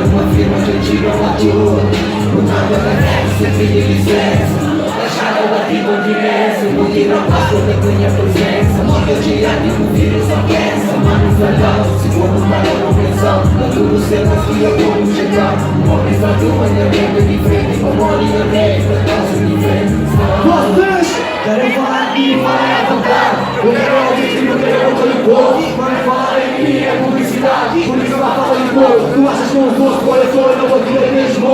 Uma firma de antiga matura, o nada da rap, sem pedir licença. Deixar o arquivo de imenso, o que não passou da minha presença. Morre o dia de um vírus só pensa, mano falhão. Se for uma nova pensão, não tudo certo que eu vou me chegar. Um homem fado, ainda bem diferente, como olho rei, pra causa diferente. Vocês querem falar e falar à vontade. O herói de que não tem conta do povo. Quando falar em mim é publicidade, por isso ela fala de povo. Tu achas que eu sou coletor e não vou tirar mesmo?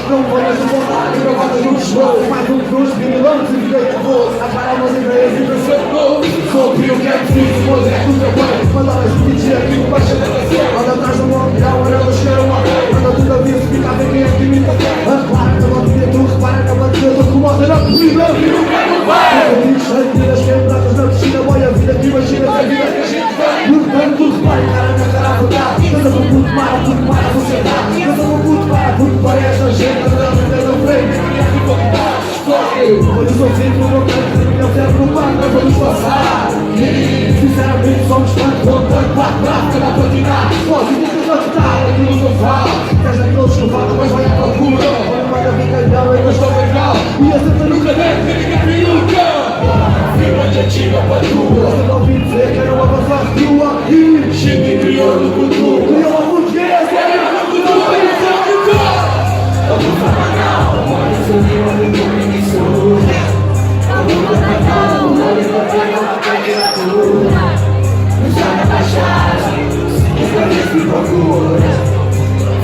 Não conheço vontade, não gosto de um show. Mais um cruz, milhões e fiquei nervoso. Agora umas ideias e pensei novo. Sobre o que é preciso, pois é tudo meu pai. Manda mais um dia aqui no baixo da canção. Anda atrás do mundo, dá uma olhada, cheira uma rei. Manda tudo a vida, fica bem quem é que me toca. Repara na batida, tu repara na batida, tu comoda na comida. E nunca não vai. Eu digo cheio de vidas quebradas na piscina, boia a vida que imagina a vida que a gente tem. Portanto, tu repara, cara na cara a vontade. Eu sou um puto para a sociedade. Eu sou um puto para esta gente. Eu não freio, nem é que vou dar. Quando eu sou sempre no meu canto, eu quero no bar, nós vamos passar. Sinceramente, somos tanto, quatro braços na patinar. Pode ter que cantar aquilo que eu falo. Tens aqueles que falam, mas vai à procura. Quando vai a brincadeira, eu estou legal. E a senta nunca deve ter ninguém nunca. Firma de antiga patrulha. Eu não ouvi dizer que era uma passagem tua. E Chico criou no futuro. Criou uma portuguesa, era no futuro. Eu vou falar não, olha seu livro, eu vou me misturar. Eu vou falar não, olha eu vou pegar uma candidatura. Não está na baixada, cada vez me procura.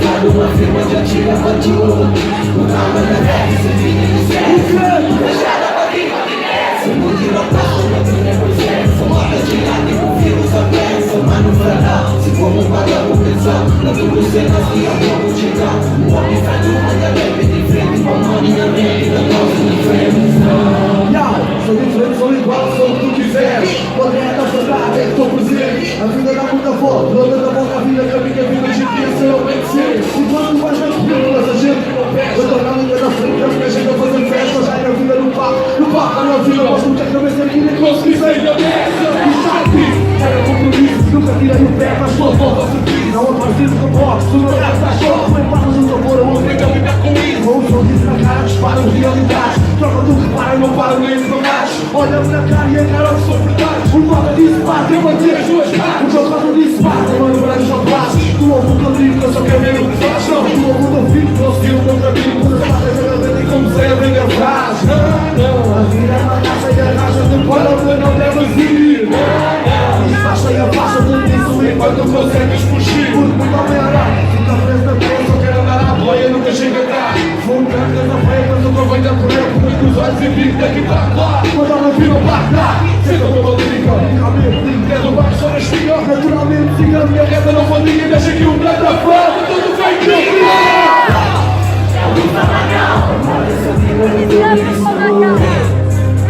Falo uma firma de antiga patrulha. O nome da rap, sem vida de licença. Deixada pra rima de nessa. O mundo não passa na minha presença. Morta de lado com vírus a pensa. Mano falar, se como pagamos pensão. Não tudo sendo assim, eu vou chegar. O homem faz uma da rap de frente. Com maninha mente, não gosto de frente. Sou diferente, sou igual, sou o que tu quiseres. Pode ganhar da verdade, é que estou presente. A vida dá muita foto, toda da boca a vida. Que a minha vida de dia se eu bem ser. Enquanto tu vais bem comigo, mas a gente que não perde. Eu estou na linha da frente, a minha gente a fazer festa. Já é a vida no palco, a minha vida. Posso meter a cabeça aqui, nem consegui sair da mesa. E sabe, era compromisso, nunca tirei o pé, mas estou volta a subir. Não a partir do box, tu não é da choque. Foi barras no sabor, eu vou ter que ficar com isso. Ou um sorriso na cara, dispara o realidade. Troca tu repara, não paro nem para mais. Olha-me na cara e encara o sou verdade. O modo disse bate, eu bati as duas caras. O jogador disse bate, eu ando branco, só passo. Tu ouve o que eu digo, eu só quero ver o que faz. Não, tu ouve o meu filho, eu segui o meu caminho. Quando as patas eu aprendi como sei a bem a frase. Não, a vida é uma caça e arrasta de fora onde não deves ir. Basta e afasta-te disso enquanto consegues fugir. Porque muito homem-aranha fica preso na terra, só quero andar à boia, nunca chega atrás. Vou um canto na frente, mas eu venho a correr com os olhos e fico daqui para lá. Mas ela não vira para cá. Senta com uma lírica, realmente digo que és o baixo, só nas filhas. Naturalmente siga a minha reta, não vou ninguém, deixa aqui um grande afã. Tudo bem que eu vi. Eu vou falar não, olha essa vida, eu vou me misturar.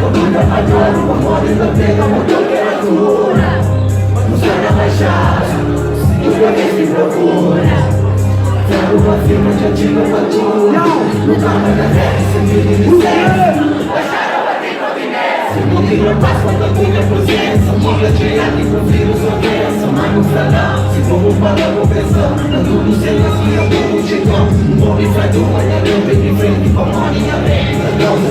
Eu vou dar mais dor, uma moda ainda pega uma temperatura. Não sai da baixada, tudo a vez me procura. Quero uma firma de antiga patrulha. No carro da rap, sem vida de licença. Deixaram a rima de nessa. O mundo não passa da minha presença. Morra de arte com vírus ou doença. Mano falão, se for um palavra pensão. Não tudo sendo assim, eu vou chegar. Um homem faz uma, eu bem de frente. Com a mão minha vez, a causa